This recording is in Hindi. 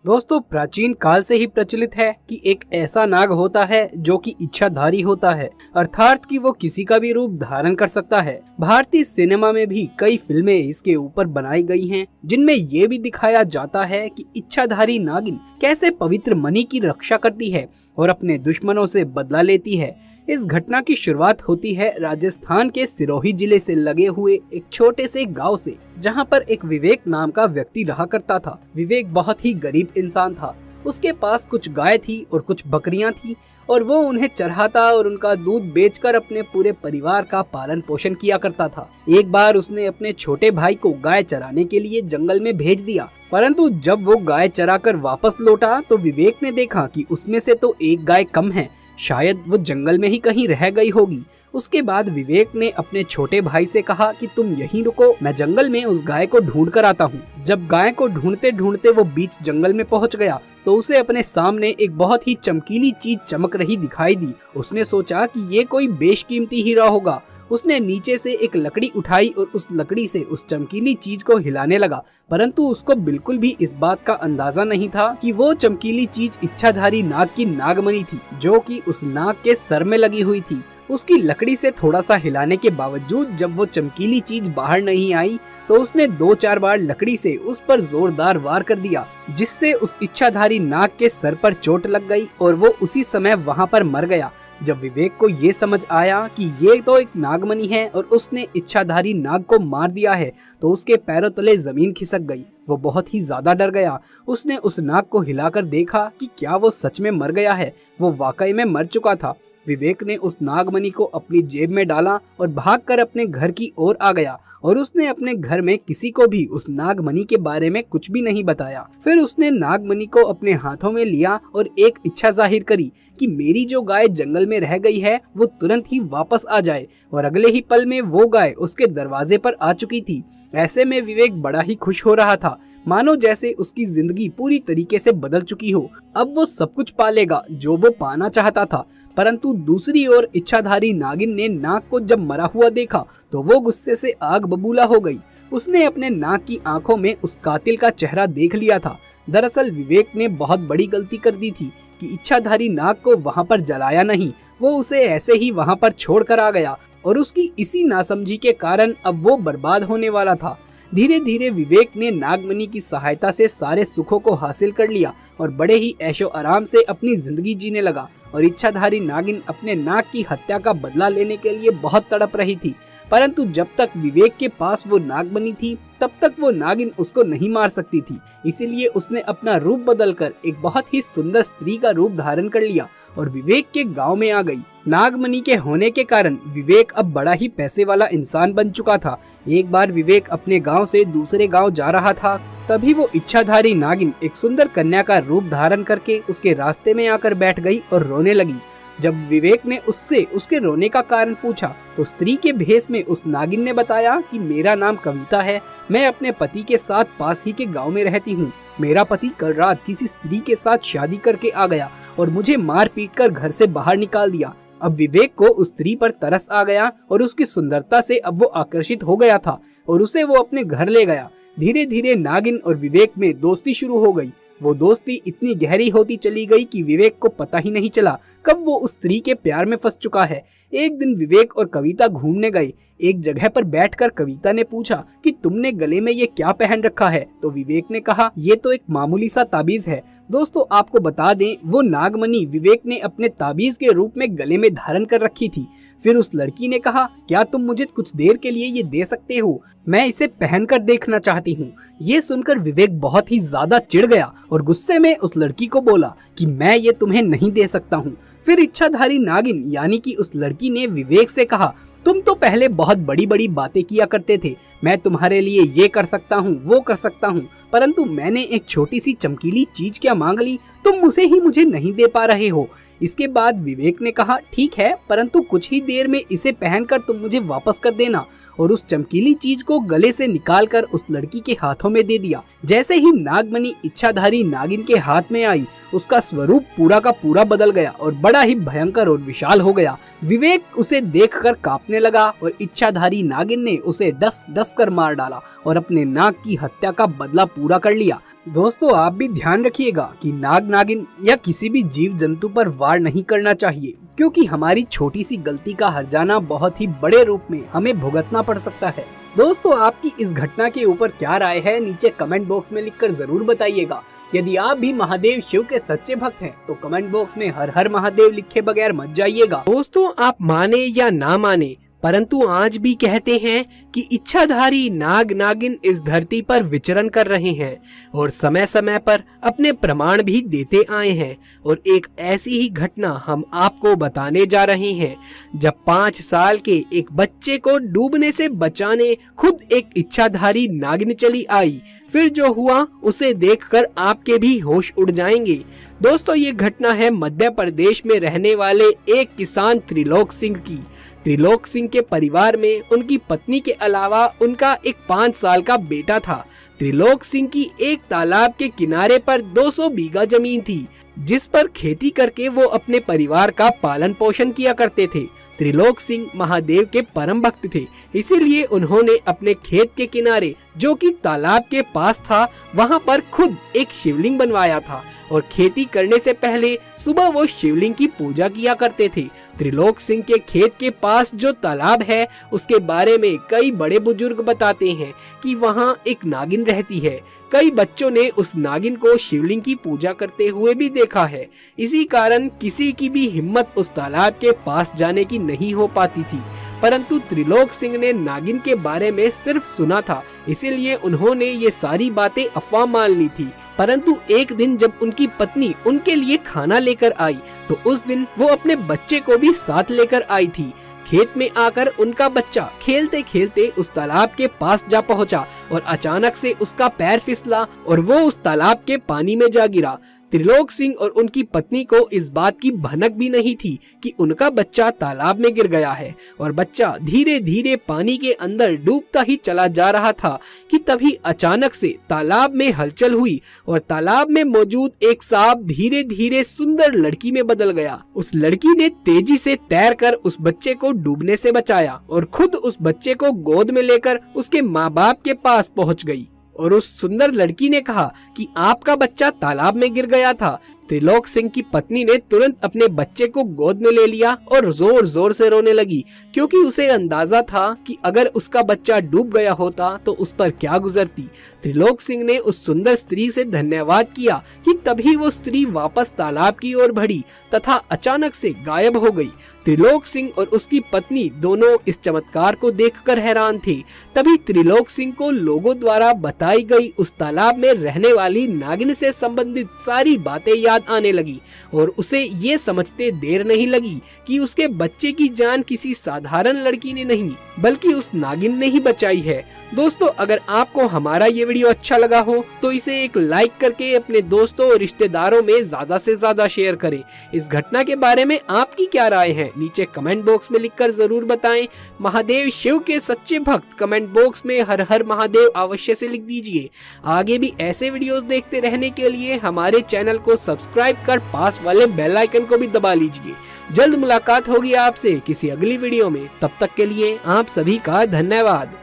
दोस्तों, प्राचीन काल से ही प्रचलित है कि एक ऐसा नाग होता है जो कि इच्छाधारी होता है, अर्थात कि वो किसी का भी रूप धारण कर सकता है। भारतीय सिनेमा में भी कई फिल्में इसके ऊपर बनाई गई हैं, जिनमें ये भी दिखाया जाता है कि इच्छाधारी नागिन कैसे पवित्र मणि की रक्षा करती है और अपने दुश्मनों से बदला लेती है। इस घटना की शुरुआत होती है राजस्थान के सिरोही जिले से लगे हुए एक छोटे से गांव से, जहां पर एक विवेक नाम का व्यक्ति रहा करता था। विवेक बहुत ही गरीब इंसान था। उसके पास कुछ गाय थी और कुछ बकरियां थी और वो उन्हें चराता और उनका दूध बेचकर अपने पूरे परिवार का पालन पोषण किया करता था। एक बार उसने अपने छोटे भाई को गाय चराने के लिए जंगल में भेज दिया, परंतु जब वो गाय चराकर वापस लौटा तो विवेक ने देखा कि उसमें से तो एक गाय कम है, शायद वो जंगल में ही कहीं रह गई होगी। उसके बाद विवेक ने अपने छोटे भाई से कहा कि तुम यहीं रुको, मैं जंगल में उस गाय को ढूंढ कर आता हूँ। जब गाय को ढूंढते ढूंढते वो बीच जंगल में पहुँच गया तो उसे अपने सामने एक बहुत ही चमकीली चीज चमक रही दिखाई दी। उसने सोचा कि ये कोई बेशकीमती हीरा होगा। उसने नीचे से एक लकड़ी उठाई और उस लकड़ी से उस चमकीली चीज को हिलाने लगा, परंतु उसको बिल्कुल भी इस बात का अंदाजा नहीं था कि वो चमकीली चीज इच्छाधारी नाग की नागमणि थी, जो कि उस नाग के सर में लगी हुई थी। उसकी लकड़ी से थोड़ा सा हिलाने के बावजूद जब वो चमकीली चीज बाहर नहीं आई तो उसने 2-4 बार लकड़ी से उस पर जोरदार वार कर दिया, जिससे उस इच्छाधारी नाग के सर पर चोट लग गई और वो उसी समय वहाँ पर मर गया। जब विवेक को ये समझ आया कि ये तो एक नागमणि है और उसने इच्छाधारी नाग को मार दिया है, तो उसके पैरों तले जमीन खिसक गई। वो बहुत ही ज्यादा डर गया। उसने उस नाग को हिलाकर देखा कि क्या वो सच में मर गया है। वो वाकई में मर चुका था। विवेक ने उस नागमणि को अपनी जेब में डाला और भागकर अपने घर की ओर आ गया और उसने अपने घर में किसी को भी उस नागमणि के बारे में कुछ भी नहीं बताया। फिर उसने नागमणि को अपने हाथों में लिया और एक इच्छा जाहिर करी कि मेरी जो गाय जंगल में रह गई है वो तुरंत ही वापस आ जाए, और अगले ही पल में वो गाय उसके दरवाजे पर आ चुकी थी। ऐसे में विवेक बड़ा ही खुश हो रहा था, मानो जैसे उसकी जिंदगी पूरी तरीके से बदल चुकी हो। अब वो सब कुछ पालेगा जो वो पाना चाहता था। परंतु दूसरी ओर इच्छाधारी नागिन ने नाग को जब मरा हुआ देखा तो वो गुस्से से आग बबूला हो गई। उसने अपने नाग की आंखों में उस कातिल का चेहरा देख लिया था। दरअसल विवेक ने बहुत बड़ी गलती कर दी थी कि इच्छाधारी नाग को वहां पर जलाया नहीं, वो उसे ऐसे ही वहां पर छोड़कर आ गया और उसकी इसी नासमझी के कारण अब वो बर्बाद होने वाला था। धीरे धीरे विवेक ने नागमणि की सहायता से सारे सुखों को हासिल कर लिया और बड़े ही ऐशो आराम से अपनी जिंदगी जीने लगा। और इच्छाधारी नागिन अपने नाग की हत्या का बदला लेने के लिए बहुत तड़प रही थी, परंतु जब तक विवेक के पास वो नागमणि थी तब तक वो नागिन उसको नहीं मार सकती थी। इसीलिए उसने अपना रूप बदलकर एक बहुत ही सुंदर स्त्री का रूप धारण कर लिया और विवेक के गांव में आ गई। नागमणि के होने के कारण विवेक अब बड़ा ही पैसे वाला इंसान बन चुका था। एक बार विवेक अपने गांव से दूसरे गांव जा रहा था, तभी वो इच्छाधारी नागिन एक सुंदर कन्या का रूप धारण करके उसके रास्ते में आकर बैठ गई और रोने लगी। जब विवेक ने उससे उसके रोने का कारण पूछा तो स्त्री के भेष में उस नागिन ने बताया कि मेरा नाम कविता है, मैं अपने पति के साथ पास ही के गांव में रहती हूँ। मेरा पति कल रात किसी स्त्री के साथ शादी करके आ गया और मुझे मार पीट कर घर से बाहर निकाल दिया। अब विवेक को उस स्त्री पर तरस आ गया और उसकी सुंदरता से अब वो आकर्षित हो गया था और उसे वो अपने घर ले गया। धीरे धीरे नागिन और विवेक में दोस्ती शुरू हो गई। वो दोस्ती इतनी गहरी होती चली गई कि विवेक को पता ही नहीं चला कब वो उस स्त्री के प्यार में फंस चुका है। एक दिन विवेक और कविता घूमने गए। एक जगह पर बैठकर कविता ने पूछा कि तुमने गले में ये क्या पहन रखा है, तो विवेक ने कहा ये तो एक मामूली सा ताबीज है। दोस्तों, आपको बता दें वो नागमणि विवेक ने अपने ताबीज के रूप में गले में धारण कर रखी थी। फिर उस लड़की ने कहा क्या तुम मुझे कुछ देर के लिए ये दे सकते हो, मैं इसे पहनकर देखना चाहती हूँ। ये सुनकर विवेक बहुत ही ज्यादा चिढ़ गया और गुस्से में उस लड़की को बोला कि मैं ये तुम्हें नहीं दे सकता हूँ। फिर इच्छाधारी नागिन यानी कि उस लड़की ने विवेक से कहा तुम तो पहले बहुत बड़ी बड़ी बातें किया करते थे, मैं तुम्हारे लिए ये कर सकता हूँ वो कर सकता हूँ, परंतु मैंने एक छोटी सी चमकीली चीज क्या मांग ली, तुम उसे ही मुझे नहीं दे पा रहे हो। इसके बाद विवेक ने कहा ठीक है, परंतु कुछ ही देर में इसे पहनकर तुम मुझे वापस कर देना और उस चमकीली चीज को गले से निकालकर उस लड़की के हाथों में दे दिया। जैसे ही नागमणि इच्छाधारी नागिन के हाथ में आई, उसका स्वरूप पूरा का पूरा बदल गया और बड़ा ही भयंकर और विशाल हो गया। विवेक उसे देखकर कांपने लगा और इच्छाधारी नागिन ने उसे डस डस कर मार डाला और अपने नाग की हत्या का बदला पूरा कर लिया। दोस्तों, आप भी ध्यान रखिएगा कि नाग नागिन या किसी भी जीव जंतु पर वार नहीं करना चाहिए, क्योंकि हमारी छोटी सी गलती का हर्जाना बहुत ही बड़े रूप में हमें भुगतना पड़ सकता है। दोस्तों, आपकी इस घटना के ऊपर क्या राय है, नीचे कमेंट बॉक्स में लिखकर जरूर बताइएगा। यदि आप भी महादेव शिव के सच्चे भक्त हैं तो कमेंट बॉक्स में हर हर महादेव लिखे बगैर मत जाइएगा। दोस्तों, आप माने या ना माने, परंतु आज भी कहते हैं कि इच्छाधारी नाग नागिन इस धरती पर विचरण कर रहे हैं और समय समय पर अपने प्रमाण भी देते आए हैं। और एक ऐसी ही घटना हम आपको बताने जा रहे हैं, जब 5 साल के एक बच्चे को डूबने से बचाने खुद एक इच्छाधारी नागिन चली आई। फिर जो हुआ उसे देखकर आपके भी होश उड़ जाएंगे। दोस्तों, ये घटना है मध्य प्रदेश में रहने वाले एक किसान त्रिलोक सिंह की। त्रिलोक सिंह के परिवार में उनकी पत्नी के अलावा उनका एक 5 साल का बेटा था। त्रिलोक सिंह की एक तालाब के किनारे पर 200 बीघा जमीन थी, जिस पर खेती करके वो अपने परिवार का पालन पोषण किया करते थे। त्रिलोक सिंह महादेव के परम भक्त थे, इसीलिए उन्होंने अपने खेत के किनारे, जो कि तालाब के पास था, वहां पर खुद एक शिवलिंग बनवाया था और खेती करने से पहले सुबह वो शिवलिंग की पूजा किया करते थे। त्रिलोक सिंह के खेत के पास जो तालाब है, उसके बारे में कई बड़े बुजुर्ग बताते हैं कि वहाँ एक नागिन रहती है। कई बच्चों ने उस नागिन को शिवलिंग की पूजा करते हुए भी देखा है। इसी कारण किसी की भी हिम्मत उस तालाब के पास जाने की नहीं हो पाती थी। परंतु त्रिलोक सिंह ने नागिन के बारे में सिर्फ सुना था, इसीलिए उन्होंने ये सारी बातें अफवाह मान ली थी। परंतु एक दिन जब उनकी पत्नी उनके लिए खाना लेकर आई, तो उस दिन वो अपने बच्चे को भी साथ लेकर आई थी। खेत में आकर उनका बच्चा खेलते खेलते उस तालाब के पास जा पहुंचा और अचानक से उसका पैर फिसला और वो उस तालाब के पानी में जा गिरा। त्रिलोक सिंह और उनकी पत्नी को इस बात की भनक भी नहीं थी कि उनका बच्चा तालाब में गिर गया है और बच्चा धीरे धीरे पानी के अंदर डूबता ही चला जा रहा था कि तभी अचानक से तालाब में हलचल हुई और तालाब में मौजूद एक सांप धीरे धीरे सुंदर लड़की में बदल गया। उस लड़की ने तेजी से तैरकर उस बच्चे को डूबने से बचाया और खुद उस बच्चे को गोद में लेकर उसके माँ बाप के पास पहुँच गई और उस सुंदर लड़की ने कहा कि आपका बच्चा तालाब में गिर गया था। त्रिलोक सिंह की पत्नी ने तुरंत अपने बच्चे को गोद में ले लिया और जोर जोर से रोने लगी, क्योंकि उसे अंदाजा था कि अगर उसका बच्चा डूब गया होता तो उस पर क्या गुजरती। त्रिलोक सिंह ने उस सुंदर स्त्री से धन्यवाद किया कि तभी वो स्त्री वापस तालाब की ओर बढ़ी तथा अचानक से गायब हो गई। त्रिलोक सिंह और उसकी पत्नी दोनों इस चमत्कार को देखकर हैरान थे। तभी त्रिलोक सिंह को लोगों द्वारा बताई गई उस तालाब में रहने वाली नागिन से संबंधित सारी बातें याद आने लगी और उसे ये समझते देर नहीं लगी कि उसके बच्चे की जान किसी साधारण लड़की ने नहीं बल्कि उस नागिन ने ही बचाई है। दोस्तों, अगर आपको हमारा ये वीडियो अच्छा लगा हो तो इसे एक लाइक करके अपने दोस्तों और रिश्तेदारों में ज्यादा से ज्यादा शेयर करें। इस घटना के बारे में आपकी क्या राय है, नीचे कमेंट बॉक्स में लिखकर जरूर बताएं। महादेव शिव के सच्चे भक्त कमेंट बॉक्स में हर हर महादेव अवश्य से लिख दीजिए। आगे भी ऐसे वीडियोस देखते रहने के लिए हमारे चैनल को सब्सक्राइब कर पास वाले बेल आइकन को भी दबा लीजिए। जल्द मुलाकात होगी आपसे किसी अगली वीडियो में, तब तक के लिए आप सभी का धन्यवाद।